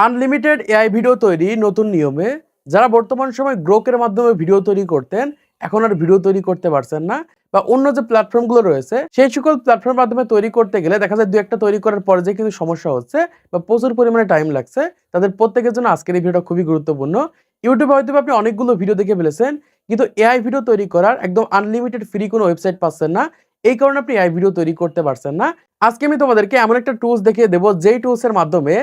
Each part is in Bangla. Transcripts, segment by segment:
আনলিমিটেড এআই ভিডিও তৈরি নতুন নিয়মে যারা বর্তমান সময় গ্রোকের মাধ্যমে ভিডিও তৈরি করতেন এখন আর ভিডিও তৈরি করতে পারছেন না বা অন্য যে প্ল্যাটফর্মগুলো রয়েছে সেই সকল প্ল্যাটফর্মের মাধ্যমে তৈরি করতে গেলে দেখা যায় দুই একটা তৈরি করার পরে যে কিন্তু সমস্যা হচ্ছে বা প্রচুর পরিমাণে টাইম লাগছে তাদের প্রত্যেকের জন্য আজকের এই ভিডিওটা খুবই গুরুত্বপূর্ণ। ইউটিউবে হয়তো আপনি অনেকগুলো ভিডিও দেখে ফেলেছেন কিন্তু এআই ভিডিও তৈরি করার একদম আনলিমিটেড ফ্রি কোনো ওয়েবসাইট পাচ্ছেন না, এই কারণে আপনি এআই ভিডিও তৈরি করতে পারছেন না। আজকে আমি তোমাদেরকে এমন একটা টুলস দেখিয়ে দেবো যেই টুলসের মাধ্যমে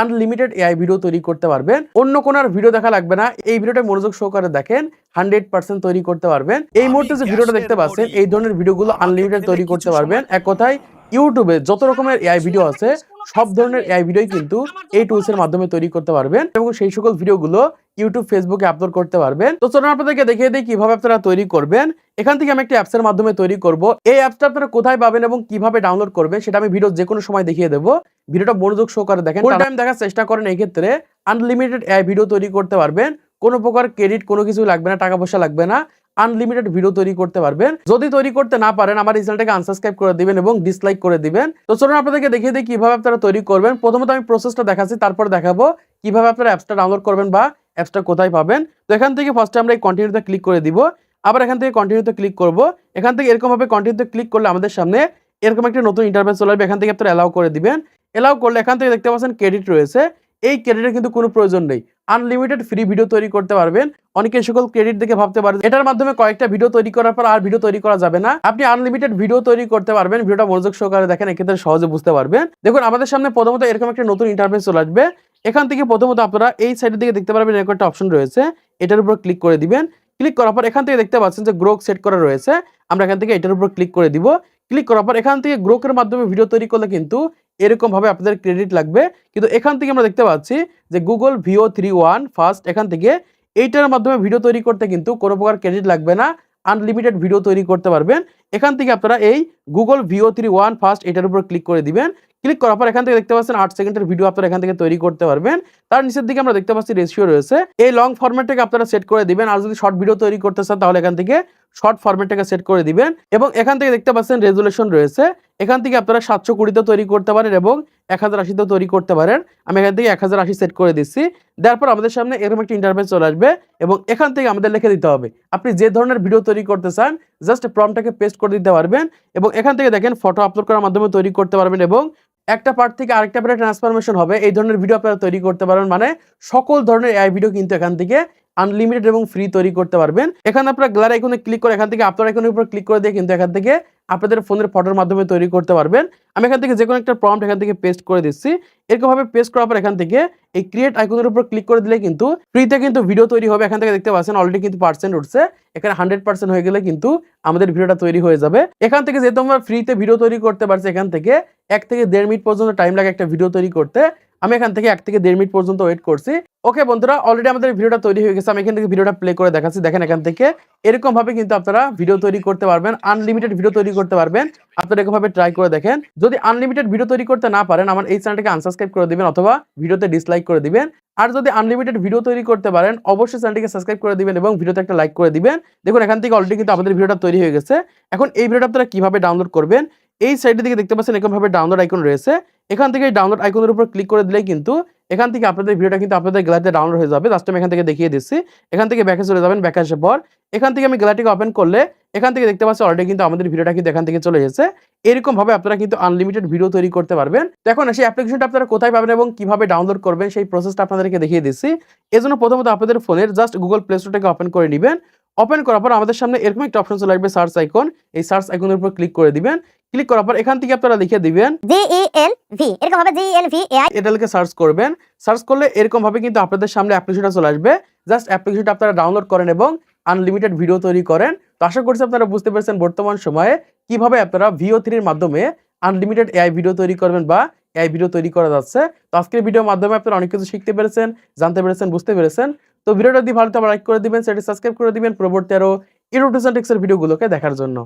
আনলিমিটেড এআই ভিডিও তৈরি করতে পারবেন। অন্য কোনো আর ভিডিও দেখা লাগবে না, এই ভিডিওটা মনোযোগ সহকারে দেখেন, 100% তৈরি করতে পারবেন। এই মুহূর্তে যে ভিডিওটা দেখতে পাচ্ছেন এই ধরনের ভিডিওগুলো আনলিমিটেড তৈরি করতে পারবেন। এক কথায় ইউটিউবে যত রকমের এআই ভিডিও আছে সব ধরনের এআই ভিডিও কিন্তু এই টুলসের মাধ্যমে তৈরি করতে পারবেন এবং সেই সকল ভিডিওগুলো ইউটিউব ফেসবুকে আপলোড করতে পারবেন। তো চলুন আপনাদেরকে দেখিয়ে দিই কিভাবে আপনারা তৈরি করবেন। এখান থেকে আমি একটা অ্যাপসের মাধ্যমে তৈরি করব। এই অ্যাপসটা আপনারা কোথায় পাবেন এবং কিভাবে ডাউনলোড করবেন সেটা আমি ভিডিও যে কোনো সময় দেখিয়ে দেবো। ভিডিওটা মনোযোগ সহকারে দেখেন, ফুল টাইম দেখার চেষ্টা করেন। এই ক্ষেত্রে আনলিমিটেড এআই ভিডিও তৈরি করতে পারবেন, কোনো প্রকার ক্রেডিট কোনো কিছু লাগবে না, টাকা পয়সা লাগবে না, আনলিমিটেড ভিডিও তৈরি করতে পারবেন। যদি তৈরি করতে না পারেন আমার এই চ্যানেলটাকে আনসাবস্ক্রাইব করে দিবেন এবং ডিসলাইক করে দিবেন। তো চলুন আপনাদেরকে দেখিয়ে দিই কিভাবে আপনারা তৈরি করবেন। প্রথমত আমি প্রসেসটা দেখাচ্ছি, তারপর দেখাবো কিভাবে আপনারা অ্যাপসটা ডাউনলোড করবেন বা অ্যাপসটা কোথায় পাবেন। তো এখান থেকে ফার্স্টে আমরা এই কন্টিনিউতে ক্লিক করে দিব, আবার এখান থেকে কন্টিনিউতে ক্লিক করব। এখান থেকে এরকম ভাবে কন্টিনিউতে ক্লিক করলে আমাদের সামনে এরকম একটা নতুন ইন্টারফেস চলে আসবে। এখান থেকে আপনারা অ্যালাউ করে দিবেন। অ্যালাউ করলে এখান থেকে দেখতে পাচ্ছেন ক্রেডিট রয়েছে, এই ক্রেডিটের কিন্তু কোনো প্রয়োজন নেই, আনলিমিটেড ফ্রি ভিডিও তৈরি করতে পারবেন। অনেকে সকল ক্রেডিট দেখে ভাবতে পারেন এটার মাধ্যমে কয়েকটা ভিডিও তৈরি করার পর আর ভিডিও তৈরি করা যাবে না। আপনি আনলিমিটেড ভিডিও তৈরি করতে পারবেন। ভিডিওটা মনোযোগ সহকারে দেখেন, এক্ষেত্রে সহজে বুঝতে পারবেন। দেখুন আমাদের সামনে প্রথমত এরকম একটা নতুন ইন্টারফেস চলে আসবে। এখান থেকে প্রথমত আপনারা এই সাইডের দিকে দেখতে পারবেন এরকম একটা অপশন রয়েছে, এটার উপর ক্লিক করে দিবেন। ক্লিক করার পর এখান থেকে দেখতে পাচ্ছেন যে গ্রোক সেট করা রয়েছে, আমরা এখান থেকে এটার উপর ক্লিক করে দিব। ক্লিক করার পর এখান থেকে গ্রোকের মাধ্যমে ভিডিও তৈরি করলে কিন্তু এরকম ভাবে আপনাদের ক্রেডিট লাগবে। কিন্তু এখান থেকে আমরা দেখতে পাচ্ছি যে গুগল VO31 ফার্স্ট, এখান থেকে এইটার মাধ্যমে ভিডিও তৈরি করতে কিন্তু কোনো প্রকার ক্রেডিট লাগবে না, আনলিমিটেড ভিডিও তৈরি করতে পারবেন। এখান থেকে আপনারা এই গুগল VO31 ফার্স্ট এটার উপর ক্লিক করে দিবেন। ক্লিক করার পর এখান থেকে দেখতে পাচ্ছেন 8 সেকেন্ডের ভিডিও আপনারা এখান থেকে তৈরি করতে পারবেন। তার নিচের দিকে আমরা দেখতে পাচ্ছি রেশিও রয়েছে, এই লং ফরম্যাটটাকে আপনারা সেট করে দিবেন। আর যদি শর্ট ভিডিও তৈরি করতে চান তাহলে এখান থেকে শর্ট ফরম্যাটটাকে সেট করে দিবেন। এবং এখান থেকে দেখতে পাচ্ছেন রেজুলেশন রয়েছে, এখান থেকে আপনারা 720 তে তৈরি করতে পারেন এবং 1080 তে তৈরি করতে পারেন। আমি এখান থেকে 1080 সেট করে দিচ্ছি। তারপর আমাদের সামনে এরকম একটা ইন্টারফেস চলে আসবে এবং এখান থেকে আমাদের লিখে দিতে হবে আপনি যে ধরনের ভিডিও তৈরি করতে চান, জাস্ট প্রম্পটটাকে পেস্ট করে দিতে পারবেন এবং এখান থেকে দেখেন ফটো আপলোড করার মাধ্যমে তৈরি করতে পারবেন এবং একটা পার্ট থেকে আরেকটা পার্টে ট্রান্সফরমেশন হবে, এই ধরনের ভিডিও আপনারা তৈরি করতে পারবেন। মানে সকল ধরনের এআই ভিডিও কিন্তু এখান থেকে আনলিমিটেড এবং ফ্রি তৈরি করতে পারবেন। এখানে আপনারা গ্যালারি আইকনে ক্লিক করে এখান থেকে আপলোড আইকনের উপর ক্লিক করে দিয়ে কিন্তু এখান থেকে আপনাদের ফোনের ফটোর মাধ্যমে তৈরি করতে পারবেন। আমি এখান থেকে যে কোনো একটা প্রম্পট এখান থেকে পেস্ট করে দিচ্ছি। এরকম ভাবে পেস্ট করার পর এখান থেকে এই ক্রিয়েট আইকনের উপর ক্লিক করে দিলে কিন্তু ফ্রিতে কিন্তু ভিডিও তৈরি হবে। এখান থেকে দেখতে পাচ্ছেন অলরেডি কিন্তু পার্সেন্ট উঠছে, এখানে 100% হয়ে গেলে কিন্তু আমাদের ভিডিওটা তৈরি হয়ে যাবে। এখান থেকে যেহেতু আমরা ফ্রিতে ভিডিও তৈরি করতে পারছি, এখান থেকে 1 থেকে 1.5 মিনিট পর্যন্ত টাইম লাগে একটা ভিডিও তৈরি করতে। আমি এখান থেকে 1 থেকে 1.5 মিনিট পর্যন্ত ওয়েট করছি। ওকে বন্ধুরা, অলরেডি আমাদের ভিডিওটা তৈরি হয়ে গেছে। আমি এখান থেকে ভিডিওটা প্লে করে দেখাচ্ছি। দেখেন এখান থেকে এরকম ভাবে কিন্তু আপনারা ভিডিও তৈরি করতে পারবেন, আনলিমিটেড ভিডিও তৈরি করতে পারবেন। আপনারা এরকম ভাবে ট্রাই করে দেখেন। যদি আনলিমিটেড ভিডিও তৈরি করতে না পারেন আমার এই চ্যানেলটাকে আনসাবস্ক্রাইব করে দিবেন অথবা ভিডিওতে ডিসলাইক করে দিবেন। আর যদি আনলিমিটেড ভিডিও তৈরি করতে পারেন অবশ্যই চ্যানেলটিকে সাবস্ক্রাইব করে দিবেন এবং ভিডিওতে একটা লাইক করে দিবেন। দেখুন এখান থেকে অলরেডি কিন্তু আমাদের ভিডিওটা তৈরি হয়ে গেছে। এখন এই ভিডিওটা আপনারা কিভাবে ডাউনলোড করবেন, এই সাইডের দিকে দেখতে পাচ্ছেন এরকম ভাবে ডাউনলোড আইকন রয়েছে। এখান থেকে ডাউনলোড আইকনের উপর ক্লিক করে দিলেই কিন্তু এখান থেকে আপনাদের ভিডিওটা কিন্তু আপনাদের গ্যালারিতে ডাউনলোড হয়ে যাবে। জাস্ট আমি এখান থেকে দেখিয়ে দিচ্ছি। এখান থেকে ব্যাকে চলে যাবেন, ব্যাকে আসার পর এখান থেকে আমি গ্যালারিটাকে ওপেন করলে এখান থেকে দেখতে পাচ্ছি অলরেডি কিন্তু আমাদের ভিডিওটা কিন্তু এখান থেকে চলে এসেছে। এরকম ভাবে আপনারা কিন্তু আনলিমিটেড ভিডিও তৈরি করতে পারবেন। তো এখন সেই অ্যাপ্লিকেশনটা আপনারা কোথায় পাবেন এবং কিভাবে ডাউনলোড করবেন সেই প্রসেসটা আপনাদেরকে দেখিয়ে দিচ্ছি। এজন্য প্রথমত আপনাদের ফোনের জাস্ট গুগল প্লে স্টোরটাকে ওপেন করে নেবেন। ওপেন করার পর আমাদের সামনে এরকম একটা অপশন চলে আসবে সার্চ আইকন, এই সার্চ আইকনের উপর ক্লিক করে দিবেন। ক্লিক করার পর এখান থেকে আপনারা লিখে দিবেন GELV, এরকম ভাবে GELV AI, এটা লিখে সার্চ করবেন। সার্চ করলে এরকম ভাবে কিন্তু আপনাদের সামনে অ্যাপ্লিকেশনটা চলে আসবে। জাস্ট অ্যাপ্লিকেশনটা আপনারা ডাউনলোড করেন এবং আনলিমিটেড ভিডিও তৈরি করেন। তো আশা করছি আপনারা বুঝতে পেরেছেন বর্তমান সময়ে কিভাবে আপনারা VO3 এর মাধ্যমে আনলিমিটেড এআই ভিডিও তৈরি করবেন বা এআই ভিডিও তৈরি করা যাচ্ছে। তো আজকের ভিডিওর মাধ্যমে আপনারা অনেক কিছু শিখতে পেরেছেন, জানতে পেরেছেন, বুঝতে পেরেছেন। তো ভিডিওটা যদি ভালো লাগে লাইক করে দিবেন, চ্যানেলটি সাবস্ক্রাইব করে দিবেন পরবর্তী আরো ইউটিউব টিপস এর ভিডিওগুলোকে দেখার জন্য।